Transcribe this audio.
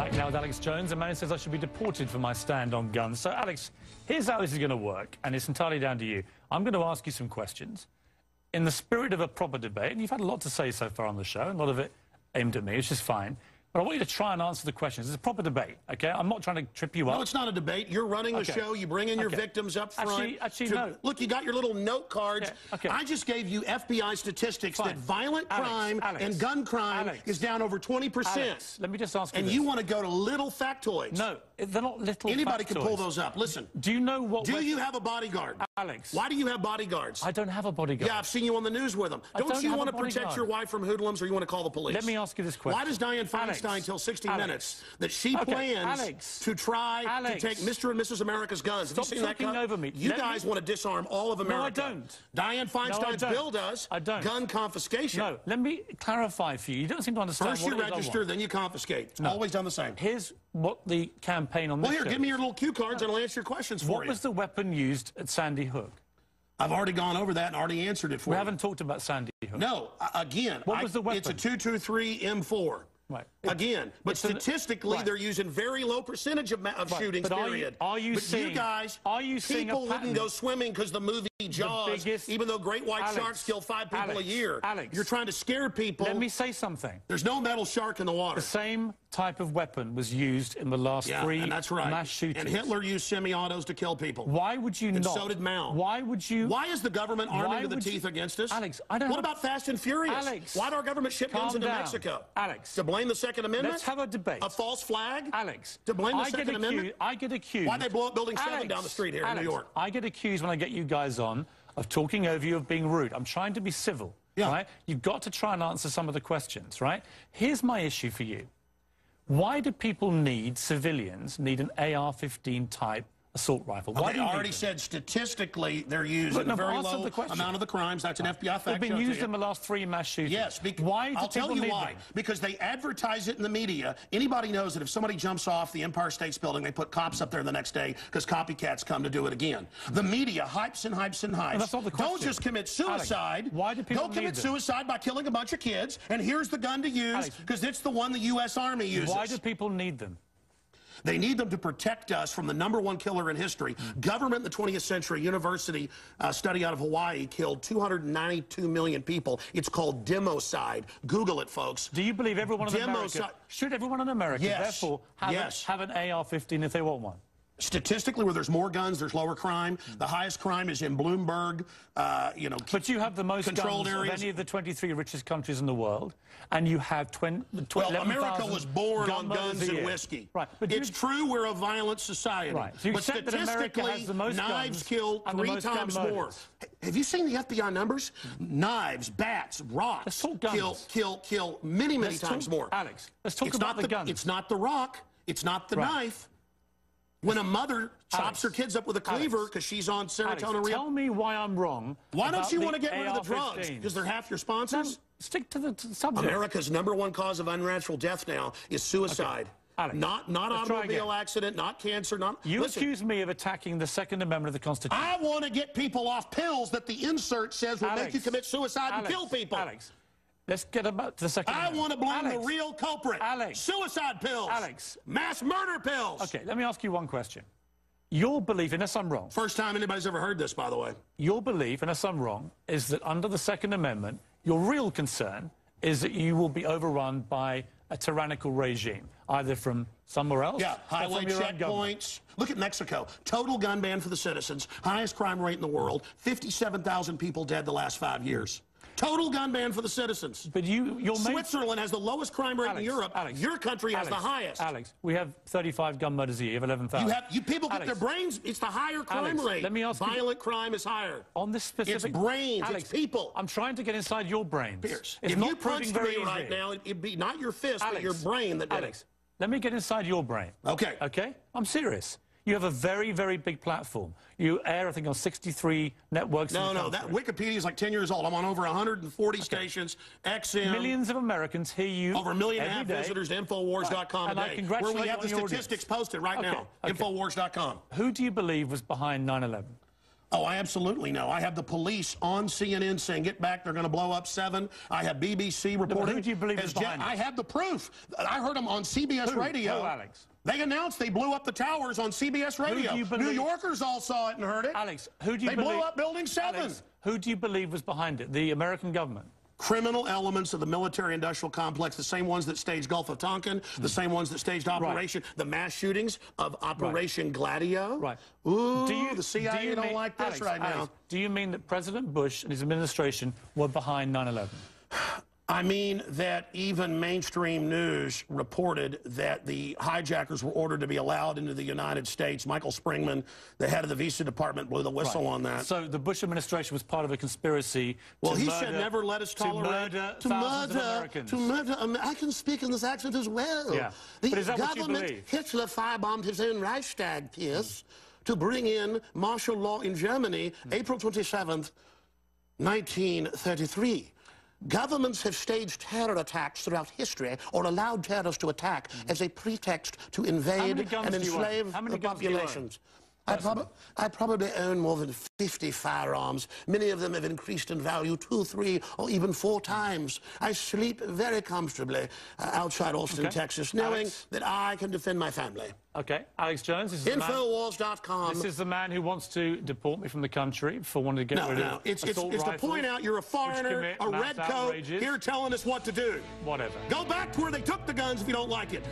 Back now with Alex Jones. A man who says I should be deported for my stand on guns. So, Alex, here's how this is going to work, and it's entirely down to you. I'm going to ask you some questions in the spirit of a proper debate, and you've had a lot to say so far on the show, and a lot of it aimed at me, which is fine. But I want you to try and answer the questions. It's a proper debate, okay? I'm not trying to trip you up. No, it's not a debate. You're running the show. You bring in your victims up front. Actually, no. Look, you got your little note cards. Yeah, okay. I just gave you FBI statistics that violent crime and gun crime is down over 20%. Alex, let me just ask you And this. you want to go to little factoids. No, they're not little Anybody factoids. can pull those up. Listen. Do you know what... Do you have a bodyguard? Alex. Why do you have bodyguards? I don't have a bodyguard. Yeah, I've seen you on the news with them. Don't you want to protect your wife from hoodlums, or you want to call the police? Let me ask you this question. Why does Dianne Feinstein tell 60 Minutes that she plans to try to take Mr. and Mrs. America's guns? Stop talking over me. You guys want to disarm all of America. No, I don't. Dianne Feinstein's bill does. I don't. Gun confiscation. No, let me clarify for you. You don't seem to understand First you register, then you confiscate. It's always done the same. Here's what the campaign on this Well, here, give me your little cue cards and I'll answer your questions for you. What was the weapon used at Sandy Hook? I've already gone over that and already answered it for you. We haven't talked about Sandy Hook. No, again, what was the weapon? It's a 223 M4. Right. Again, but statistically, they're using very low percentage of shootings, period. Are you seeing, you guys, seeing people wouldn't go swimming because the movie Jaws, even though great white sharks kill 5 people a year. You're trying to scare people. Let me say something. There's no metal shark in the water. The same type of weapon was used in the last 3 mass shootings. And Hitler used semi-autos to kill people. Why would you not? And so did Mao. Why would you? Why is the government arming to the teeth against us? Alex, I don't What about Fast and Furious? Alex, why do our government ship guns into Mexico? Alex. To blame the Second Amendment? Let's have a debate. A false flag? Alex. To blame the Second Amendment? I get accused. Why they blow up Building 7 down the street here in New York? I get accused when I get you guys on of talking over you, of being rude. I'm trying to be civil, right? You've got to try and answer some of the questions, right? Here's my issue for you. Why do people civilians need an AR-15 type assault rifle? Why do you already said statistically they're used in a very low amount of the crimes. That's an FBI fact. They've been used in the last 3 mass shootings. Yes. Why? I'll tell you why. Because they advertise it in the media. Anybody knows that if somebody jumps off the Empire State Building, they put cops up there the next day because copycats come to do it again. The media hypes and hypes and hypes. That's not the question. Don't just commit suicide. Alex, why do people Go commit suicide by killing a bunch of kids, and here's the gun to use because it's the one the U.S. Army uses. Why do people need them? They need them to protect us from the #1 killer in history. Government in the 20th century, university study out of Hawaii killed 292 million people. It's called democide. Google it, folks. Do you believe everyone in America, should everyone in America, therefore, have an AR-15 if they want one? Statistically, where there's more guns, there's lower crime. The highest crime is in Bloomberg, But you have the most controlled guns areas of any of the 23 richest countries in the world, and you have Well, America was born on guns and whiskey. Right. But it's true we're a violent society. Right. So but statistically, knives kill 3 times more. Have you seen the FBI numbers? Knives, bats, rocks kill many times more. Alex, let's talk about the guns. It's not the rock. It's not the knife. When a mother chops her kids up with a cleaver because she's on serotonin... Tell me why I'm wrong. Why don't you want to get rid of the drugs? Because they're half your sponsors? No, stick to the subject. America's #1 cause of unnatural death now is suicide. Alex, not automobile accident, not cancer, not... You accuse me of attacking the Second Amendment of the Constitution. I want to get people off pills that the insert says will make you commit suicide and kill people. Alex, let's get about to the Second Amendment. I want to blame the real culprit. Suicide pills. Mass murder pills. Okay, let me ask you one question. Your belief, unless I'm wrong... First time anybody's ever heard this, by the way. Your belief, unless I'm wrong, is that under the Second Amendment, your real concern is that you will be overrun by a tyrannical regime, either from somewhere else highway checkpoints. Look at Mexico. Total gun ban for the citizens. Highest crime rate in the world. 57,000 people dead the last 5 years. Total gun ban for the citizens. But Switzerland has the lowest crime rate in Europe. Your country has the highest. Alex, we have 35 gun murders a year. You have 11,000. You people get their brains. It's the higher crime rate. Let me ask you. Violent crime is higher. On this specific... It's brains. It's people. I'm trying to get inside your brains. Piers, if you punched me right now, it'd be not your fist, but your brain that did it. Let me get inside your brain. Okay. Okay? I'm serious. You have a very, very big platform. You air, I think, on 63 networks. No, that Wikipedia is like 10 years old. I'm on over 140 stations, XM. Millions of Americans hear you over 1.5 million visitors to Infowars.com today, where we have the statistics posted right now. Infowars.com. Who do you believe was behind 9/11? Oh, I absolutely know. I have the police on CNN saying, get back, they're going to blow up 7. I have BBC reporting. Who do you believe is behind I have the proof. I heard them on CBS Radio. Who, Alex? They announced they blew up the towers on CBS Radio. New Yorkers all saw it and heard it. Alex, who do you believe? They blew up Building 7. Alex, who do you believe was behind it? The American government? Criminal elements of the military-industrial complex, the same ones that staged Gulf of Tonkin, the same ones that staged the mass shootings of Operation Gladio. Right. Ooh, the CIA don't like this now. Do you mean that President Bush and his administration were behind 9/11? I mean that even mainstream news reported that the hijackers were ordered to be allowed into the United States. Michael Springman, the head of the visa department, blew the whistle on that. So the Bush administration was part of a conspiracy he said never let us tolerate to murder I can speak in this accent as well. Yeah. The but is that government, what you believe? Hitler firebombed his own Reichstag, Piers, to bring in martial law in Germany, April 27th, 1933. Governments have staged terror attacks throughout history or allowed terrorists to attack as a pretext to invade and enslave the populations. I probably own more than 50 firearms. Many of them have increased in value 2, 3, or even 4 times. I sleep very comfortably outside Austin, Texas, knowing that I can defend my family. Okay, Alex Jones. This is Infowars.com. This is the man who wants to deport me from the country for wanting to get rid of it's to point out you're a foreigner, a red coat, here telling us what to do. Whatever. Go back to where they took the guns if you don't like it.